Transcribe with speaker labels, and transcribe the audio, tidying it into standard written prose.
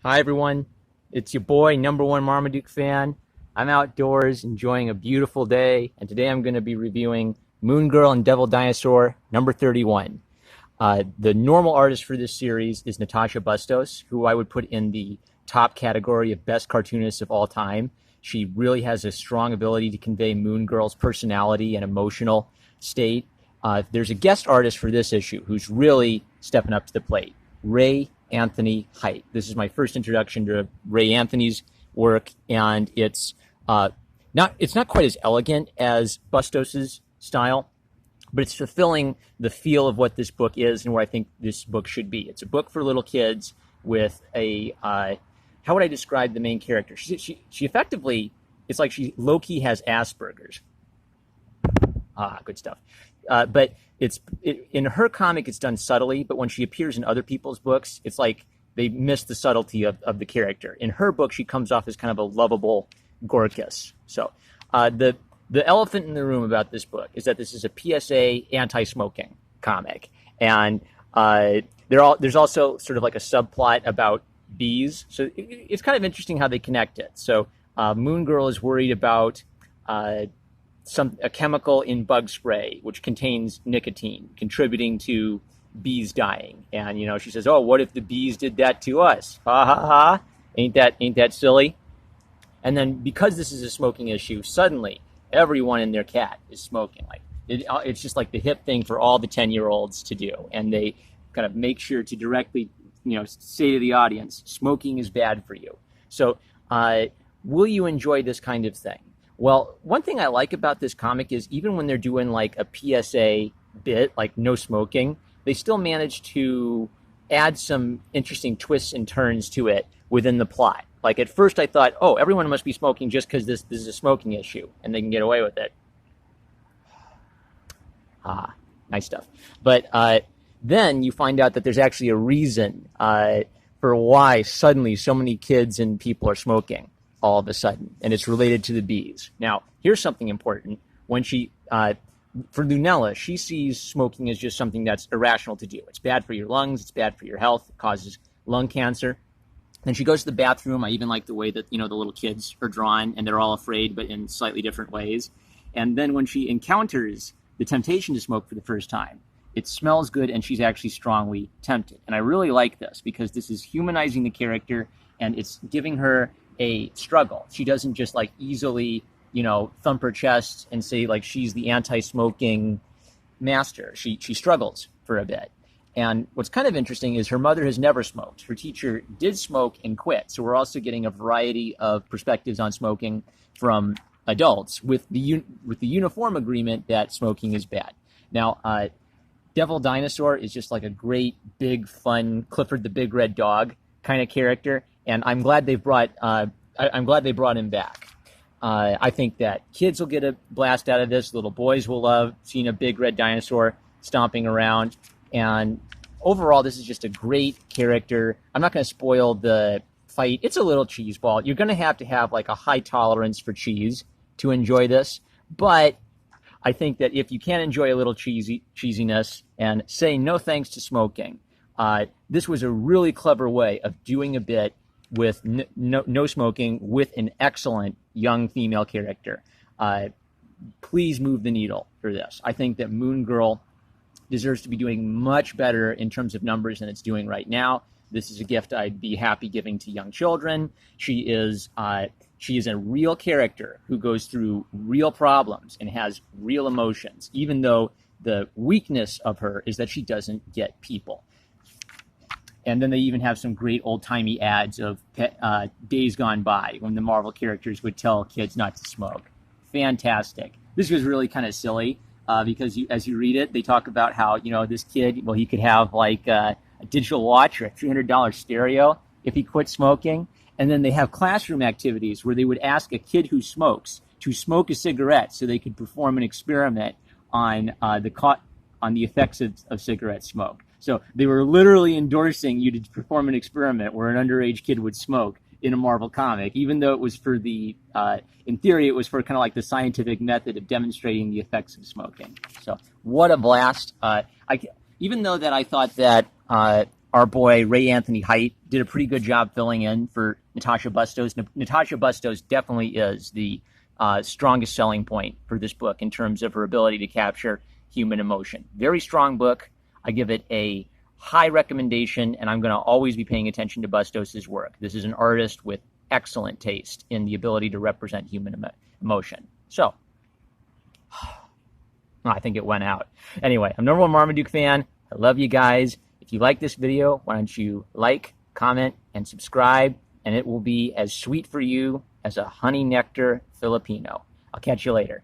Speaker 1: Hi everyone, it's your boy, number one Marmaduke fan. I'm outdoors enjoying a beautiful day, and today I'm going to be reviewing Moon Girl and Devil Dinosaur number 31. The normal artist for this series is Natasha Bustos, who I would put in the top category of best cartoonists of all time. She really has a strong ability to convey Moon Girl's personality and emotional state. There's a guest artist for this issue who's really stepping up to the plate, Ray Anthony Height. This is my first introduction to Ray Anthony's work, and it's not quite as elegant as Bustos's style, but it's fulfilling the feel of what this book is and what I think this book should be. It's a book for little kids with a how would I describe the main character? She effectively, it's like she low-key has Asperger's. Good stuff. But in her comic, it's done subtly, but when she appears in other people's books, it's like they miss the subtlety of the character. In her book, she comes off as kind of a lovable Gorkus. So the elephant in the room about this book is that this is a PSA anti-smoking comic. And there's also sort of like a subplot about bees. So it's kind of interesting how they connect it. So Moon Girl is worried about a chemical in bug spray which contains nicotine, contributing to bees dying. And she says, "Oh, what if the bees did that to us? Ha ha ha! Ain't that silly?" And then because this is a smoking issue, suddenly everyone and their cat is smoking. Like it's just like the hip thing for all the 10-year-olds to do, and they kind of make sure to directly, say to the audience, smoking is bad for you. So, will you enjoy this kind of thing? Well, one thing I like about this comic is even when they're doing like a PSA bit, like no smoking, they still manage to add some interesting twists and turns to it within the plot. Like at first I thought, oh, everyone must be smoking just because this is a smoking issue and they can get away with it. Nice stuff. But then you find out that there's actually a reason for why suddenly so many kids and people are smoking all of a sudden, and it's related to the bees. Now, here's something important. When for Lunella, she sees smoking as just something that's irrational to do. It's bad for your lungs, it's bad for your health, it causes lung cancer. Then she goes to the bathroom. I even like the way that, the little kids are drawn, and they're all afraid, but in slightly different ways. And then when she encounters the temptation to smoke for the first time, it smells good, and she's actually strongly tempted. And I really like this, because this is humanizing the character, and it's giving her a struggle. She doesn't just like easily, thump her chest and say like she's the anti-smoking master. She struggles for a bit. And what's kind of interesting is her mother has never smoked. Her teacher did smoke and quit. So we're also getting a variety of perspectives on smoking from adults with the uniform agreement that smoking is bad. Now, Devil Dinosaur is just like a great, big, fun Clifford the Big Red Dog kind of character. And I'm glad they brought him back. I think that kids will get a blast out of this. Little boys will love seeing a big red dinosaur stomping around. And overall, this is just a great character. I'm not going to spoil the fight. It's a little cheeseball. You're going to have like a high tolerance for cheese to enjoy this. But I think that if you can enjoy a little cheesiness and say no thanks to smoking, this was a really clever way of doing a bit with no smoking with an excellent young female character. Please move the needle for this. I think that Moon Girl deserves to be doing much better in terms of numbers than it's doing right now. This is a gift I'd be happy giving to young children. She is a real character who goes through real problems and has real emotions, even though the weakness of her is that she doesn't get people. And then they even have some great old-timey ads of days gone by when the Marvel characters would tell kids not to smoke. Fantastic. This was really kind of silly because as you read it, they talk about how, this kid, well, he could have like a digital watch or a $300 stereo if he quit smoking. And then they have classroom activities where they would ask a kid who smokes to smoke a cigarette so they could perform an experiment on the effects of cigarette smoke. So they were literally endorsing you to perform an experiment where an underage kid would smoke in a Marvel comic, even though it was for in theory, it was for kind of like the scientific method of demonstrating the effects of smoking. So what a blast. Even though that I thought that our boy Ray Anthony Height did a pretty good job filling in for Natasha Bustos. Natasha Bustos definitely is the strongest selling point for this book in terms of her ability to capture human emotion. Very strong book. I give it a high recommendation, and I'm going to always be paying attention to Bustos' work. This is an artist with excellent taste in the ability to represent human emotion. So, I think it went out. Anyway, I'm number one Marmaduke fan. I love you guys. If you like this video, why don't you like, comment, and subscribe, and it will be as sweet for you as a honey nectar Filipino. I'll catch you later.